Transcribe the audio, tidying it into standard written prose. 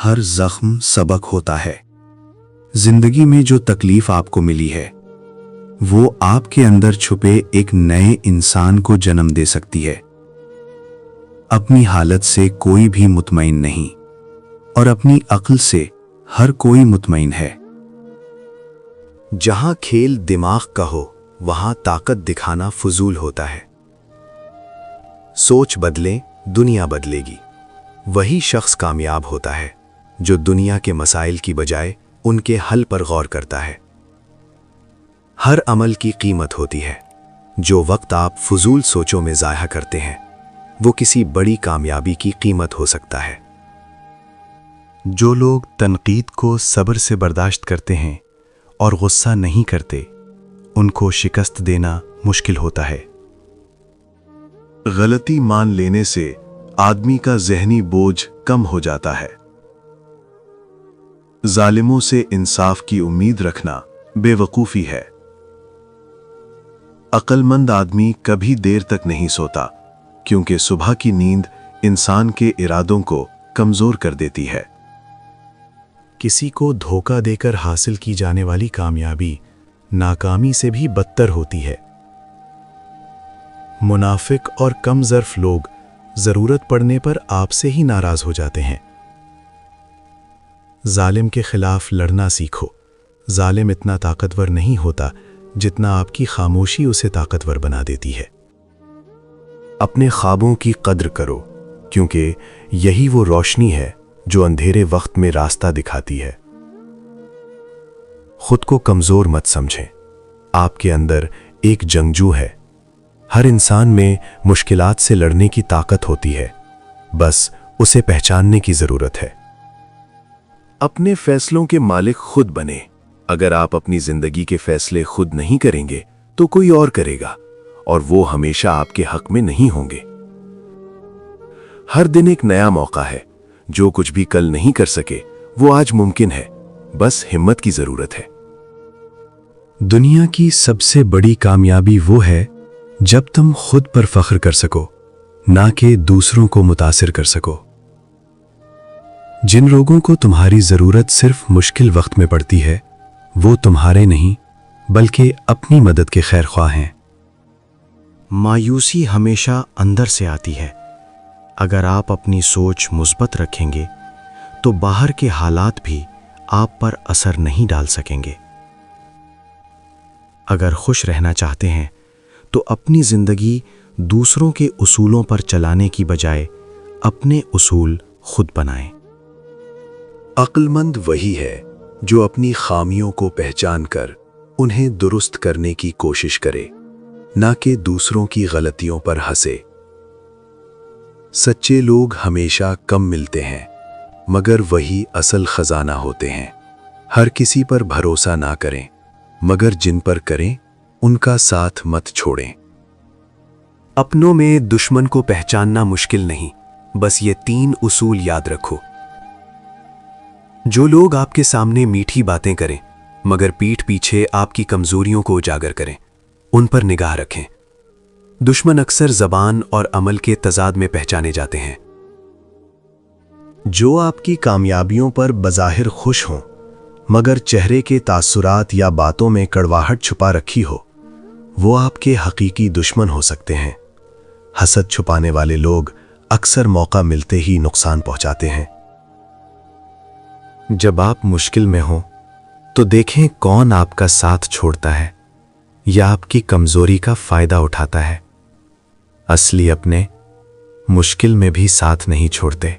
हर जख्म सबक होता है। जिंदगी में जो तकलीफ आपको मिली है वो आपके अंदर छुपे एक नए इंसान को जन्म दे सकती है। अपनी हालत से कोई भी मुतमईन नहीं और अपनी अक्ल से हर कोई मुतमईन है। जहां खेल दिमाग का हो वहां ताकत दिखाना फजूल होता है। सोच बदलें, दुनिया बदलेगी। वही शख्स कामयाब होता है जो दुनिया के मसाइल की बजाय उनके हल पर गौर करता है। हर अमल की कीमत होती है। जो वक्त आप फजूल सोचों में ज़ाया करते हैं वो किसी बड़ी कामयाबी की कीमत हो सकता है। जो लोग तनकीद को सब्र से बर्दाश्त करते हैं और गुस्सा नहीं करते, उनको शिकस्त देना मुश्किल होता है। गलती मान लेने से आदमी का ज़हनी बोझ कम हो जाता है। जालिमों से इंसाफ की उम्मीद रखना बेवकूफ़ी है। अक्लमंद आदमी कभी देर तक नहीं सोता, क्योंकि सुबह की नींद इंसान के इरादों को कमज़ोर कर देती है। किसी को धोखा देकर हासिल की जाने वाली कामयाबी नाकामी से भी बदतर होती है। मुनाफिक और कम ज़र्फ लोग ज़रूरत पड़ने पर आपसे ही नाराज़ हो जाते हैं। जालिम के खिलाफ लड़ना सीखो। जालिम इतना ताकतवर नहीं होता जितना आपकी खामोशी उसे ताकतवर बना देती है। अपने ख्वाबों की कद्र करो, क्योंकि यही वो रोशनी है जो अंधेरे वक्त में रास्ता दिखाती है। खुद को कमज़ोर मत समझें। आपके अंदर एक जंगजू है। हर इंसान में मुश्किलात से लड़ने की ताकत होती है, बस उसे पहचानने की ज़रूरत है। अपने फैसलों के मालिक खुद बने। अगर आप अपनी जिंदगी के फैसले खुद नहीं करेंगे तो कोई और करेगा, और वो हमेशा आपके हक में नहीं होंगे। हर दिन एक नया मौका है। जो कुछ भी कल नहीं कर सके वो आज मुमकिन है। बस हिम्मत की जरूरत है। दुनिया की सबसे बड़ी कामयाबी वो है जब तुम खुद पर फख्र कर सको, ना कि दूसरों को मुतासिर कर सको। जिन लोगों को तुम्हारी ज़रूरत सिर्फ मुश्किल वक्त में पड़ती है वो तुम्हारे नहीं बल्कि अपनी मदद के खैर ख्वाह हैं। मायूसी हमेशा अंदर से आती है। अगर आप अपनी सोच मुस्बत रखेंगे तो बाहर के हालात भी आप पर असर नहीं डाल सकेंगे। अगर खुश रहना चाहते हैं तो अपनी ज़िंदगी दूसरों के उसूलों पर चलाने की बजाय अपने उसूल खुद बनाएं। अक्लमंद वही है जो अपनी खामियों को पहचान कर उन्हें दुरुस्त करने की कोशिश करे, ना कि दूसरों की गलतियों पर हंसे। सच्चे लोग हमेशा कम मिलते हैं, मगर वही असल खजाना होते हैं। हर किसी पर भरोसा ना करें, मगर जिन पर करें उनका साथ मत छोड़ें। अपनों में दुश्मन को पहचानना मुश्किल नहीं, बस ये 3 उसूल याद रखो। जो लोग आपके सामने मीठी बातें करें मगर पीठ पीछे आपकी कमजोरियों को उजागर करें, उन पर निगाह रखें। दुश्मन अक्सर ज़बान और अमल के तजाद में पहचाने जाते हैं। जो आपकी कामयाबियों पर बज़ाहिर खुश हों मगर चेहरे के तासुरात या बातों में कड़वाहट छुपा रखी हो, वो आपके हकीकी दुश्मन हो सकते हैं। हसद छुपाने वाले लोग अक्सर मौका मिलते ही नुकसान पहुंचाते हैं। जब आप मुश्किल में हो तो देखें कौन आपका साथ छोड़ता है या आपकी कमजोरी का फायदा उठाता है। असली अपने मुश्किल में भी साथ नहीं छोड़ते।